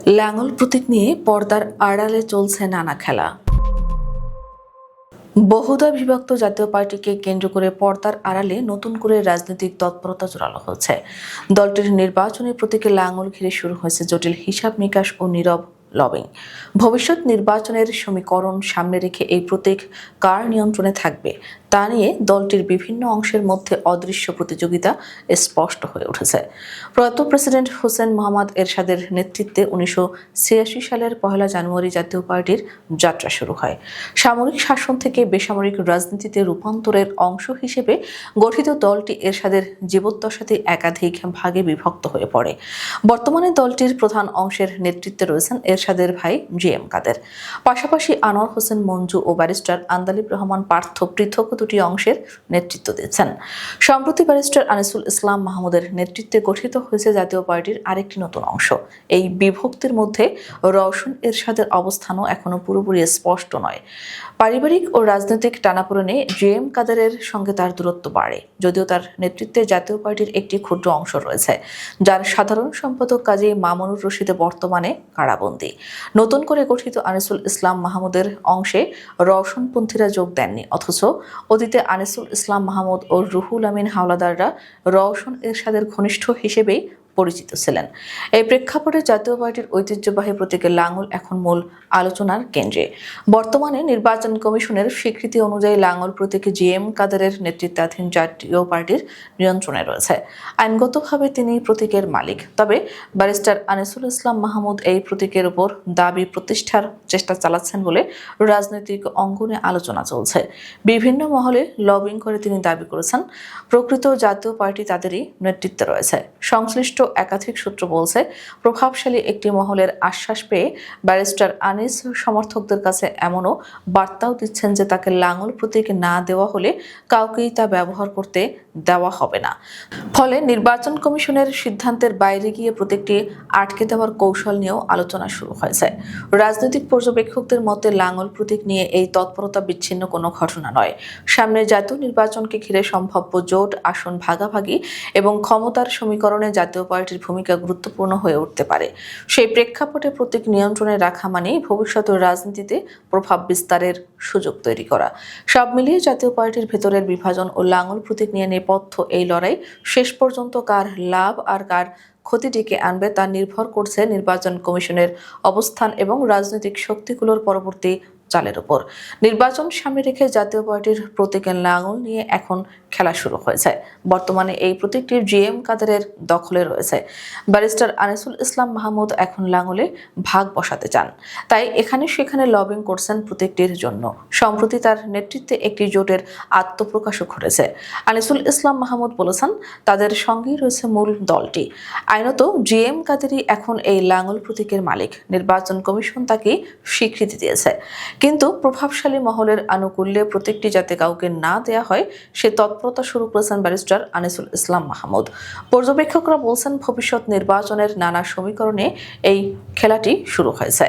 লাঙল প্রতীক নিয়ে পর্দার আড়ালে চলছে নানা খেলা। বহুদা বিভক্ত জাতীয় পার্টিকে কেন্দ্র করে পর্দার আড়ালে নতুন করে রাজনৈতিক তৎপরতা জোরালো হচ্ছে। দলটির নির্বাচনী প্রতীকে লাঙল ঘিরে শুরু হয়েছে জটিল হিসাব নিকাশ ও নীরব লবিং। ভবিষ্যৎ নির্বাচনের সমীকরণ সামনে রেখে এই প্রতীক কার নিয়ন্ত্রণে থাকবে তা নিয়ে দলটির বিভিন্ন অংশের মধ্যে অদৃশ্য প্রতিযোগিতা স্পষ্ট হয়ে উঠেছে। প্রয়াত প্রেসিডেন্ট হোসেন মোহাম্মদ এরশাদের নেতৃত্বে 1986 সালের 1 জানুয়ারি জাতীয় পার্টির যাত্রা শুরু হয়। সামরিক শাসন থেকে বেসামরিক রাজনীতিতে রূপান্তরের অংশ হিসেবে গঠিত দলটি এরশাদের জীবদ্দশাতে একাধিক ভাগে বিভক্ত হয়ে পড়ে। বর্তমানে দলটির প্রধান অংশের নেতৃত্বে রয়েছেন এরশাদের ভাই জিএম কাদের। পাশাপাশি আনোয়ার হোসেন মঞ্জু ও ব্যারিস্টার আন্দালিব রহমান পার্থ পৃথক দুটি অংশের নেতৃত্ব দিচ্ছেন। সম্প্রতি ব্যারিস্টার আনিসুল ইসলাম মাহমুদের নেতৃত্বে গঠিত হয়েছে জাতীয় পার্টির আরেকটি নতুন অংশ। এই বিভক্তির মধ্যে রওশন এরশাদের অবস্থানও এখনো পুরোপুরি স্পষ্ট নয়। পারিবারিক ও রাজনৈতিক টানাপোড়েনে জিএম কাদেরের সঙ্গে তার দূরত্ব বাড়ে, যদিও তার নেতৃত্বে জাতীয় পার্টির একটি ক্ষুদ্র অংশ রয়েছে, যার সাধারণ সম্পাদক কাজী মামুনুর রশিদ বর্তমানে কারাবন্দী। নতুন করে গঠিত আনিসুল ইসলাম মাহমুদের অংশে রওশনপন্থীরা যোগ দেননি, অথচ অতীতে আনিসুল ইসলাম মাহমুদ ও রুহুল আমিন হাওলাদাররা রওশন এরশাদের ঘনিষ্ঠ হিসেবেই পরিচিত ছিলেন। এই প্রেক্ষাপটে জাতীয় পার্টির ঐতিহ্যবাহী প্রতীকের লাঙল এখন মূল আলোচনার কেন্দ্রে। বর্তমানে নির্বাচন কমিশনের স্বীকৃতি অনুযায়ী লাঙল প্রতীক জিএম কাদেরের নেতৃত্বাধীন জাতীয় পার্টির নিয়ন্ত্রণে রয়েছে। আইনগতভাবে তিনি প্রতীকের মালিক, তবে ব্যারিস্টার আনিসুল ইসলাম মাহমুদ এই প্রতীকের উপর দাবি প্রতিষ্ঠার চেষ্টা চালাচ্ছেন বলে রাজনৈতিক অঙ্গনে আলোচনা চলছে। বিভিন্ন মহলে লবিং করে তিনি দাবি করেছেন, প্রকৃত জাতীয় পার্টি তাদেরই নেতৃত্বে রয়েছে। সংশ্লিষ্ট একাধিক সূত্র বলছে, প্রভাবশালী একটি মহলের আশ্বাস পেয়ে ব্যারিস্টার আনিস সমর্থকদের কাছে এমনও বার্তাও দিচ্ছেন যে তাকে লাঙল প্রতীক না দেওয়া হলে কাউকেই তা ব্যবহার করতে দেওয়া হবে না। ফলে নির্বাচন কমিশনের সিদ্ধান্তের বাইরে গিয়ে প্রতীকটি আটকে দেওয়ার কৌশল নিয়েও আলোচনা শুরু হয়েছে। রাজনৈতিক পর্যবেক্ষকদের মতে লাঙল প্রতীক নিয়ে এই তৎপরতা বিচ্ছিন্ন কোনো ঘটনা নয়। সামনে জাতীয় নির্বাচনকে ঘিরে সম্ভাব্য জোট, আসন ভাগাভাগি এবং ক্ষমতার সমীকরণে জাতীয় পার্টির ভূমিকা গুরুত্বপূর্ণ হয়ে উঠতে পারে। সেই প্রেক্ষাপটে প্রতীক নিয়ন্ত্রণে রাখা মানেই ভবিষ্যতের রাজনীতিতে প্রভাব বিস্তারের সুযোগ তৈরি করা। সব মিলিয়ে জাতীয় পার্টির ভেতরের বিভাজন ও লাঙল প্রতীক নিয়ে নেপথ্য এই লড়াই শেষ পর্যন্ত কার লাভ আর কার ক্ষতি ডেকে আনবে তা নির্ভর করছে নির্বাচন কমিশনের অবস্থান এবং রাজনৈতিক শক্তিগুলোর পরবর্তী চালের উপর। নির্বাচন সামনে রেখে জাতীয় পার্টির প্রতীকের লাঙল নিয়ে এখন খেলা শুরু হয়েছে। বর্তমানে এই প্রতীকটি জিএম কাদেরের দখলে রয়েছে। ব্যারিস্টার আনিসুল ইসলাম মাহমুদ এখন লাঙলে ভাগ বসাতে চান, তাই এখানে সেখানে লবিং করছেন প্রতীকটির জন্য। সম্প্রতি তার নেতৃত্বে একটি জোটের আত্মপ্রকাশও ঘটেছে। আনিসুল ইসলাম মাহমুদ বলেছেন, তাদের সঙ্গেই রয়েছে মূল দলটি। আইনত জিএম কাদেরই এখন এই লাঙল প্রতীকের মালিক। নির্বাচন কমিশন তাকে স্বীকৃতি দিয়েছে, কিন্তু প্রভাবশালী মহলের আনুকূল্যে প্রতীকটি যাতে কাউকে না দেয়া হয় সে তৎপরতা শুরু করেছেন ব্যারিস্টার আনিসুল ইসলাম মাহমুদ। পর্যবেক্ষকরা বলছেন, ভবিষ্যৎ নির্বাচনের নানা সমীকরণে এই খেলাটি শুরু হয়েছে।